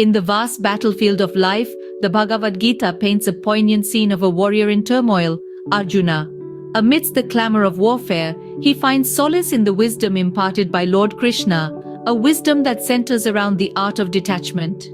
In the vast battlefield of life, the Bhagavad Gita paints a poignant scene of a warrior in turmoil, Arjuna. Amidst the clamor of warfare, he finds solace in the wisdom imparted by Lord Krishna, a wisdom that centers around the art of detachment.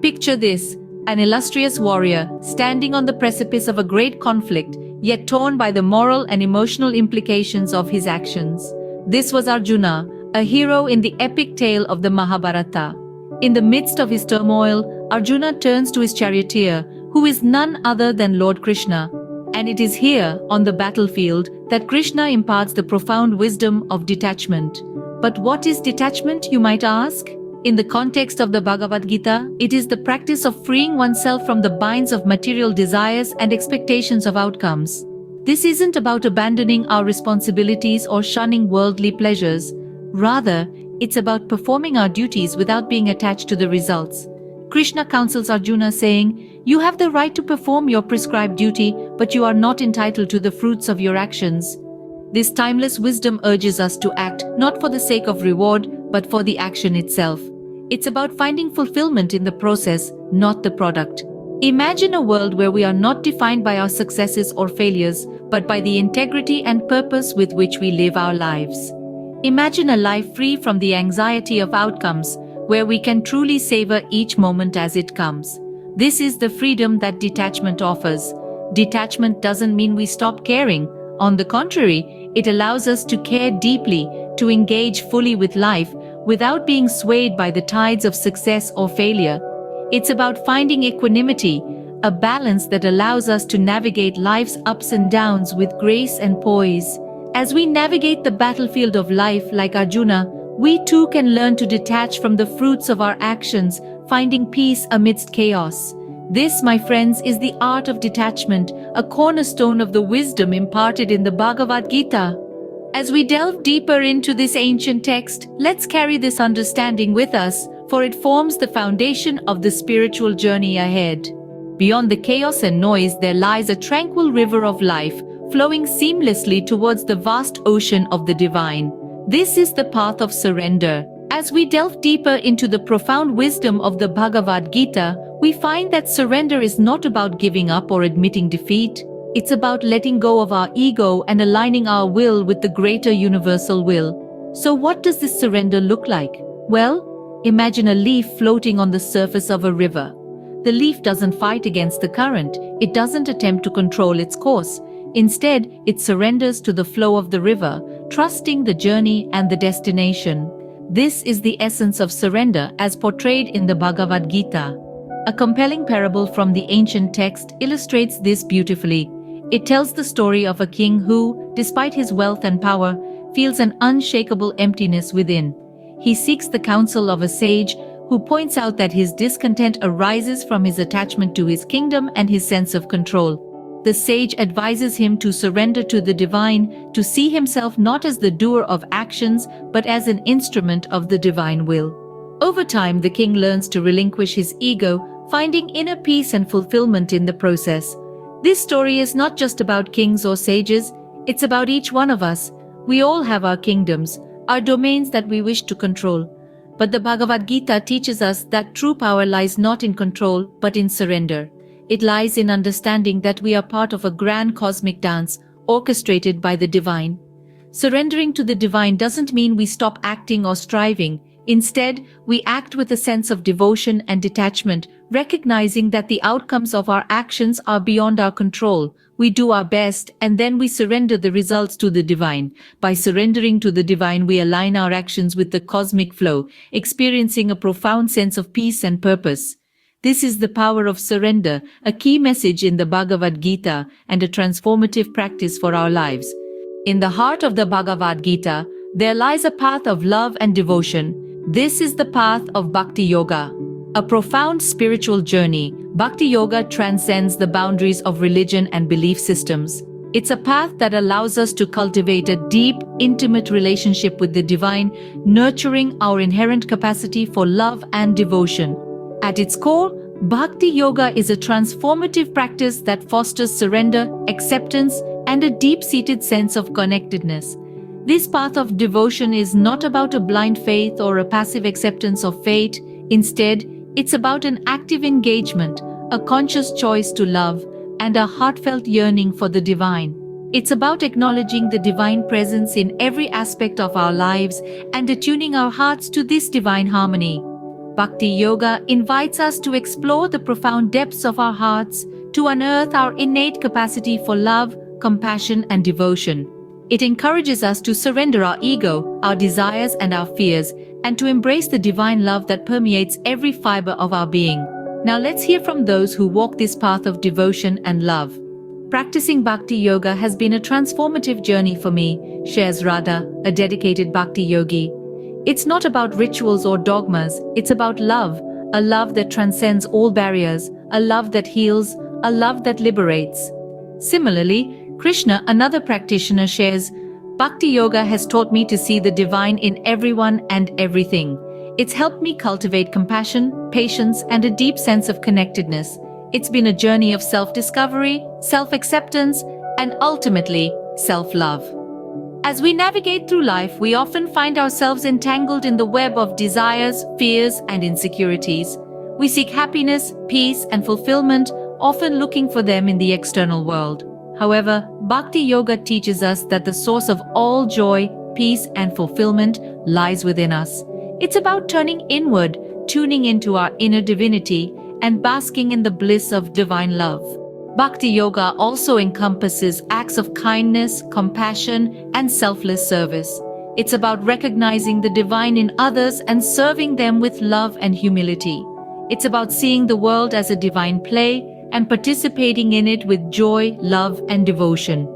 Picture this, an illustrious warrior standing on the precipice of a great conflict, yet torn by the moral and emotional implications of his actions. This was Arjuna, a hero in the epic tale of the Mahabharata. In the midst of his turmoil, Arjuna turns to his charioteer, who is none other than Lord Krishna. And it is here, on the battlefield, that Krishna imparts the profound wisdom of detachment. But what is detachment, you might ask? In the context of the Bhagavad Gita, it is the practice of freeing oneself from the binds of material desires and expectations of outcomes. This isn't about abandoning our responsibilities or shunning worldly pleasures. Rather, it's about performing our duties without being attached to the results. Krishna counsels Arjuna saying, "You have the right to perform your prescribed duty, but you are not entitled to the fruits of your actions." This timeless wisdom urges us to act not for the sake of reward, but for the action itself. It's about finding fulfillment in the process, not the product. Imagine a world where we are not defined by our successes or failures, but by the integrity and purpose with which we live our lives. Imagine a life free from the anxiety of outcomes, where we can truly savor each moment as it comes. This is the freedom that detachment offers. Detachment doesn't mean we stop caring. On the contrary, it allows us to care deeply, to engage fully with life, without being swayed by the tides of success or failure. It's about finding equanimity, a balance that allows us to navigate life's ups and downs with grace and poise. As we navigate the battlefield of life like Arjuna, we too can learn to detach from the fruits of our actions, finding peace amidst chaos. This, my friends, is the art of detachment, a cornerstone of the wisdom imparted in the Bhagavad Gita. As we delve deeper into this ancient text, let's carry this understanding with us, for it forms the foundation of the spiritual journey ahead. Beyond the chaos and noise, there lies a tranquil river of life, flowing seamlessly towards the vast ocean of the divine. This is the path of surrender. As we delve deeper into the profound wisdom of the Bhagavad Gita, we find that surrender is not about giving up or admitting defeat. It's about letting go of our ego and aligning our will with the greater universal will. So what does this surrender look like? Well, imagine a leaf floating on the surface of a river. The leaf doesn't fight against the current. It doesn't attempt to control its course. Instead, it surrenders to the flow of the river, trusting the journey and the destination. This is the essence of surrender as portrayed in the Bhagavad Gita. A compelling parable from the ancient text illustrates this beautifully. It tells the story of a king who, despite his wealth and power, feels an unshakable emptiness within. He seeks the counsel of a sage who points out that his discontent arises from his attachment to his kingdom and his sense of control. The sage advises him to surrender to the divine, to see himself not as the doer of actions, but as an instrument of the divine will. Over time, the king learns to relinquish his ego, finding inner peace and fulfillment in the process. This story is not just about kings or sages, it's about each one of us. We all have our kingdoms, our domains that we wish to control. But the Bhagavad Gita teaches us that true power lies not in control, but in surrender. It lies in understanding that we are part of a grand cosmic dance, orchestrated by the divine. Surrendering to the divine doesn't mean we stop acting or striving. Instead, we act with a sense of devotion and detachment, recognizing that the outcomes of our actions are beyond our control. We do our best, and then we surrender the results to the divine. By surrendering to the divine, we align our actions with the cosmic flow, experiencing a profound sense of peace and purpose. This is the power of surrender, a key message in the Bhagavad Gita and a transformative practice for our lives. In the heart of the Bhagavad Gita, there lies a path of love and devotion. This is the path of Bhakti Yoga. A profound spiritual journey, Bhakti Yoga transcends the boundaries of religion and belief systems. It's a path that allows us to cultivate a deep, intimate relationship with the divine, nurturing our inherent capacity for love and devotion. At its core, Bhakti Yoga is a transformative practice that fosters surrender, acceptance, and a deep-seated sense of connectedness. This path of devotion is not about a blind faith or a passive acceptance of fate. Instead, It's about an active engagement, a conscious choice to love, and a heartfelt yearning for the divine. It's about acknowledging the divine presence in every aspect of our lives and attuning our hearts to this divine harmony. Bhakti Yoga invites us to explore the profound depths of our hearts, to unearth our innate capacity for love, compassion, and devotion. It encourages us to surrender our ego, our desires, and our fears, and to embrace the divine love that permeates every fiber of our being. Now let's hear from those who walk this path of devotion and love. Practicing Bhakti Yoga has been a transformative journey for me, shares Radha, a dedicated Bhakti yogi. It's not about rituals or dogmas, it's about love, a love that transcends all barriers, a love that heals, a love that liberates. Similarly, Krishna, another practitioner, shares, Bhakti Yoga has taught me to see the divine in everyone and everything. It's helped me cultivate compassion, patience, and a deep sense of connectedness. It's been a journey of self-discovery, self-acceptance, and ultimately, self-love. As we navigate through life, we often find ourselves entangled in the web of desires, fears, and insecurities. We seek happiness, peace, and fulfillment, often looking for them in the external world. However, Bhakti Yoga teaches us that the source of all joy, peace, and fulfillment lies within us. It's about turning inward, tuning into our inner divinity, and basking in the bliss of divine love. Bhakti Yoga also encompasses acts of kindness, compassion, and selfless service. It's about recognizing the divine in others and serving them with love and humility. It's about seeing the world as a divine play and participating in it with joy, love, and devotion.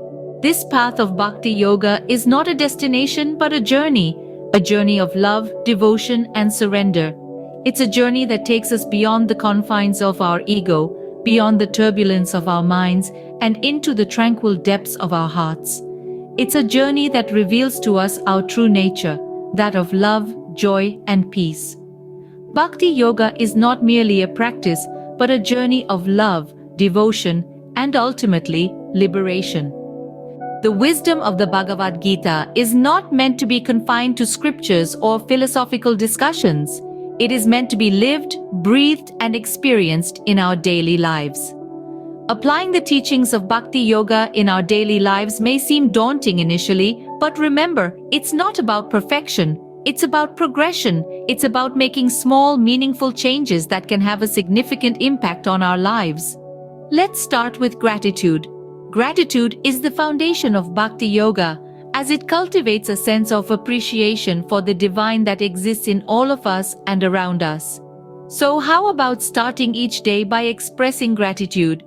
This path of Bhakti Yoga is not a destination but a journey of love, devotion, and surrender. It's a journey that takes us beyond the confines of our ego, beyond the turbulence of our minds, and into the tranquil depths of our hearts. It's a journey that reveals to us our true nature, that of love, joy, and peace. Bhakti Yoga is not merely a practice, but a journey of love, devotion, and ultimately, liberation. The wisdom of the Bhagavad Gita is not meant to be confined to scriptures or philosophical discussions. It is meant to be lived, breathed, and experienced in our daily lives. Applying the teachings of Bhakti Yoga in our daily lives may seem daunting initially, but remember, it's not about perfection. It's about progression. It's about making small, meaningful changes that can have a significant impact on our lives. Let's start with gratitude. Gratitude is the foundation of Bhakti Yoga, as it cultivates a sense of appreciation for the divine that exists in all of us and around us. So how about starting each day by expressing gratitude?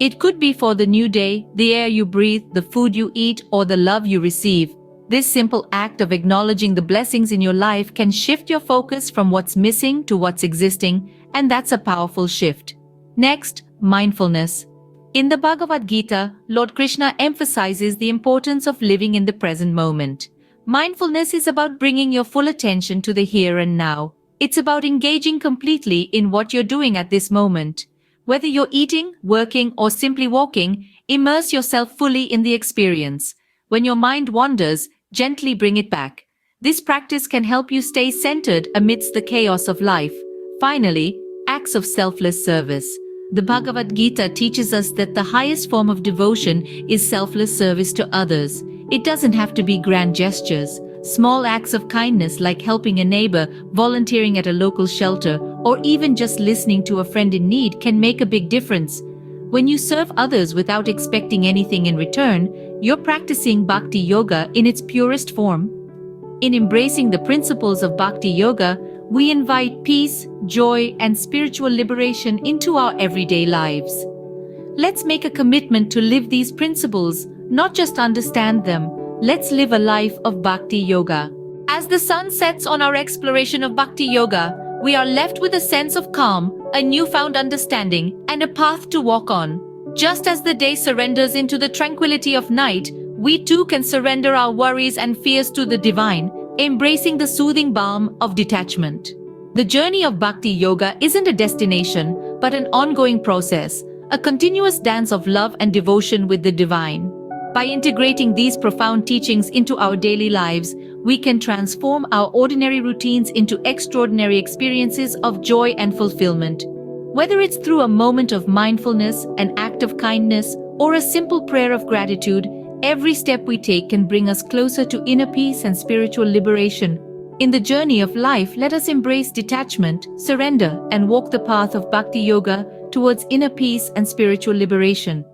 It could be for the new day, the air you breathe, the food you eat, or the love you receive. This simple act of acknowledging the blessings in your life can shift your focus from what's missing to what's existing, and that's a powerful shift. Next, mindfulness. In the Bhagavad Gita, Lord Krishna emphasizes the importance of living in the present moment. Mindfulness is about bringing your full attention to the here and now. It's about engaging completely in what you're doing at this moment. Whether you're eating, working, or simply walking, immerse yourself fully in the experience. When your mind wanders, gently bring it back. This practice can help you stay centered amidst the chaos of life. Finally, acts of selfless service. The Bhagavad Gita teaches us that the highest form of devotion is selfless service to others. It doesn't have to be grand gestures. Small acts of kindness like helping a neighbor, volunteering at a local shelter, or even just listening to a friend in need can make a big difference. When you serve others without expecting anything in return, you're practicing Bhakti Yoga in its purest form. In embracing the principles of Bhakti Yoga, we invite peace, joy, and spiritual liberation into our everyday lives. Let's make a commitment to live these principles, not just understand them. Let's live a life of Bhakti Yoga. As the sun sets on our exploration of Bhakti Yoga, we are left with a sense of calm, a newfound understanding, and a path to walk on. Just as the day surrenders into the tranquility of night, we too can surrender our worries and fears to the divine, embracing the soothing balm of detachment. The journey of Bhakti Yoga isn't a destination, but an ongoing process, a continuous dance of love and devotion with the divine. By integrating these profound teachings into our daily lives, we can transform our ordinary routines into extraordinary experiences of joy and fulfillment. Whether it's through a moment of mindfulness, an act of kindness, or a simple prayer of gratitude, every step we take can bring us closer to inner peace and spiritual liberation. In the journey of life, let us embrace detachment, surrender, and walk the path of Bhakti Yoga towards inner peace and spiritual liberation.